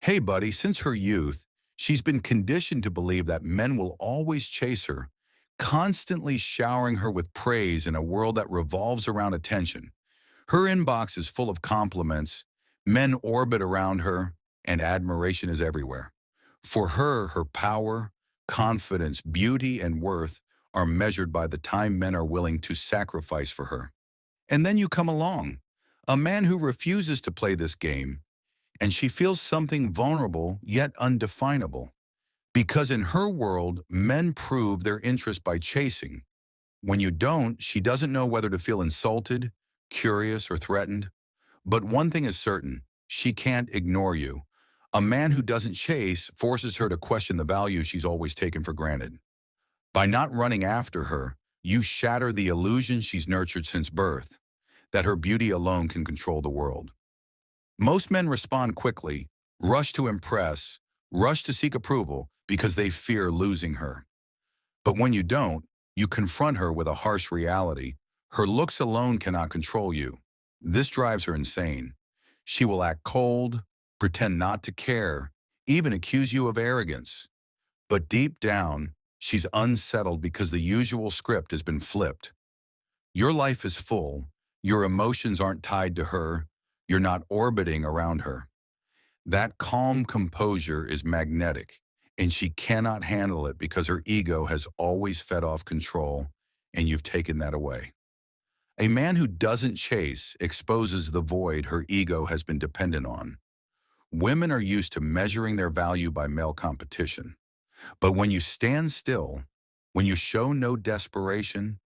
Hey, buddy, since her youth, she's been conditioned to believe that men will always chase her, constantly showering her with praise in a world that revolves around attention. Her inbox is full of compliments, men orbit around her, and admiration is everywhere. For her, her power, confidence, beauty, and worth are measured by the time men are willing to sacrifice for her. And then you come along, a man who refuses to play this game, and she feels something vulnerable yet undefinable. Because in her world, men prove their interest by chasing. When you don't, she doesn't know whether to feel insulted, curious, or threatened. But one thing is certain, she can't ignore you. A man who doesn't chase forces her to question the value she's always taken for granted. By not running after her, you shatter the illusion she's nurtured since birth, that her beauty alone can control the world. Most men respond quickly, rush to impress, rush to seek approval because they fear losing her. But when you don't, you confront her with a harsh reality. Her looks alone cannot control you. This drives her insane. She will act cold, pretend not to care, even accuse you of arrogance. But deep down, she's unsettled because the usual script has been flipped. Your life is full. Your emotions aren't tied to her. You're not orbiting around her. That calm composure is magnetic, and she cannot handle it because her ego has always fed off control, and you've taken that away. A man who doesn't chase exposes the void her ego has been dependent on. Women are used to measuring their value by male competition. But when you stand still, when you show no desperation,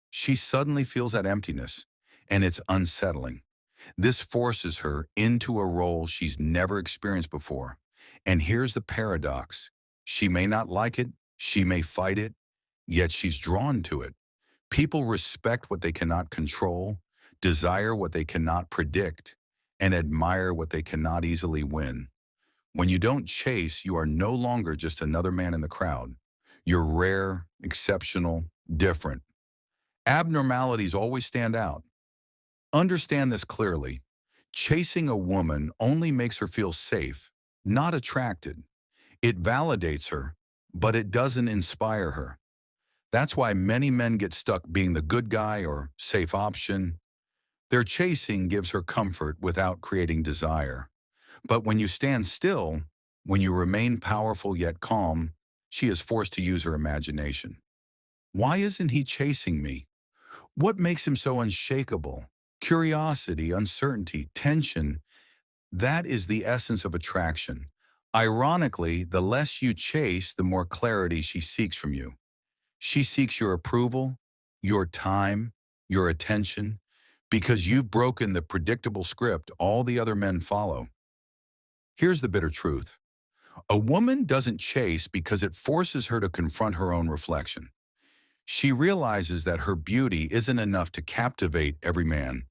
she suddenly feels that emptiness, and it's unsettling. This forces her into a role she's never experienced before. And here's the paradox. She may not like it, she may fight it, yet she's drawn to it. People respect what they cannot control, desire what they cannot predict, and admire what they cannot easily win. When you don't chase, you are no longer just another man in the crowd. You're rare, exceptional, different. Abnormalities always stand out. Understand this clearly. Chasing a woman only makes her feel safe, not attracted. It validates her, but it doesn't inspire her. That's why many men get stuck being the good guy or safe option. Their chasing gives her comfort without creating desire. But when you stand still, when you remain powerful yet calm, she is forced to use her imagination. Why isn't he chasing me? What makes him so unshakable? Curiosity, uncertainty, tension, that is the essence of attraction. Ironically, the less you chase, the more clarity she seeks from you. She seeks your approval, your time, your attention, because you've broken the predictable script all the other men follow. Here's the bitter truth. A woman doesn't chase because it forces her to confront her own reflection. She realizes that her beauty isn't enough to captivate every man,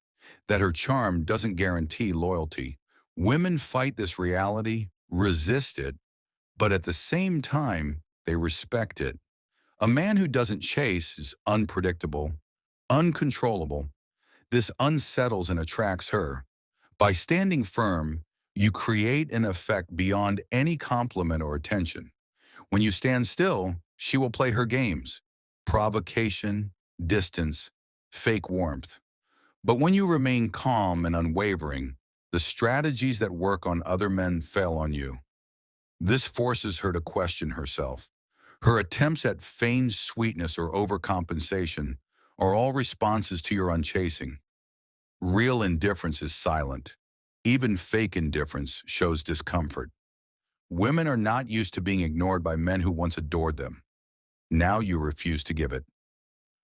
that her charm doesn't guarantee loyalty. Women fight this reality, resist it, but at the same time, they respect it. A man who doesn't chase is unpredictable, uncontrollable. This unsettles and attracts her. By standing firm, you create an effect beyond any compliment or attention. When you stand still, she will play her games. Provocation, distance, fake warmth. But when you remain calm and unwavering, the strategies that work on other men fail on you. This forces her to question herself. Her attempts at feigned sweetness or overcompensation are all responses to your unchasing. Real indifference is silent. Even fake indifference shows discomfort. Women are not used to being ignored by men who once adored them. Now you refuse to give it.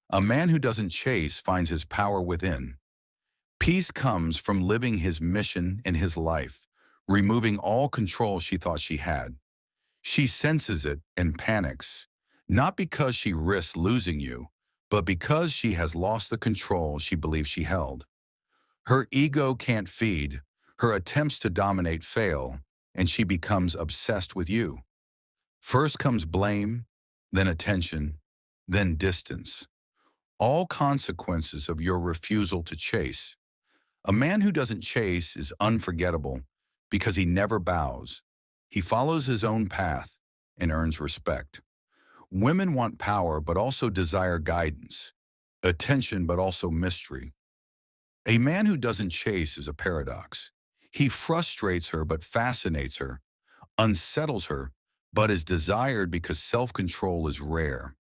A man who doesn't chase finds his power within. Peace comes from living his mission in his life, removing all control she thought she had. She senses it and panics, not because she risks losing you, but because she has lost the control she believed she held. Her ego can't feed, her attempts to dominate fail, and she becomes obsessed with you. First comes blame, then attention, then distance. All consequences of your refusal to chase. A man who doesn't chase is unforgettable because he never bows. He follows his own path and earns respect. Women want power but also desire guidance, attention but also mystery. A man who doesn't chase is a paradox. He frustrates her but fascinates her, unsettles her, but is desired because self-control is rare.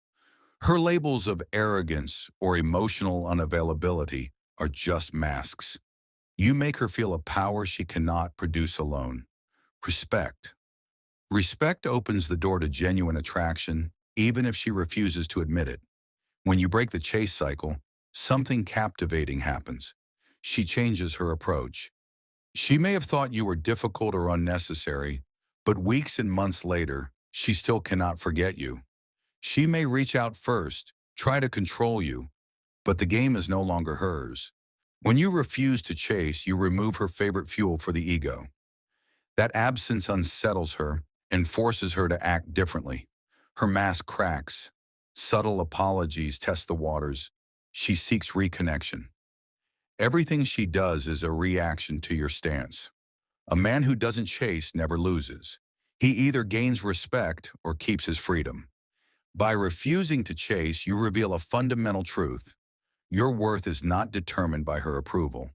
Her labels of arrogance or emotional unavailability are just masks. You make her feel a power she cannot produce alone. Respect. Respect opens the door to genuine attraction, even if she refuses to admit it. When you break the chase cycle, something captivating happens. She changes her approach. She may have thought you were difficult or unnecessary, but weeks and months later, she still cannot forget you. She may reach out first, try to control you, but the game is no longer hers. When you refuse to chase, you remove her favorite fuel for the ego. That absence unsettles her and forces her to act differently. Her mask cracks. Subtle apologies test the waters. She seeks reconnection. Everything she does is a reaction to your stance. A man who doesn't chase never loses. He either gains respect or keeps his freedom. By refusing to chase, you reveal a fundamental truth. Your worth is not determined by her approval.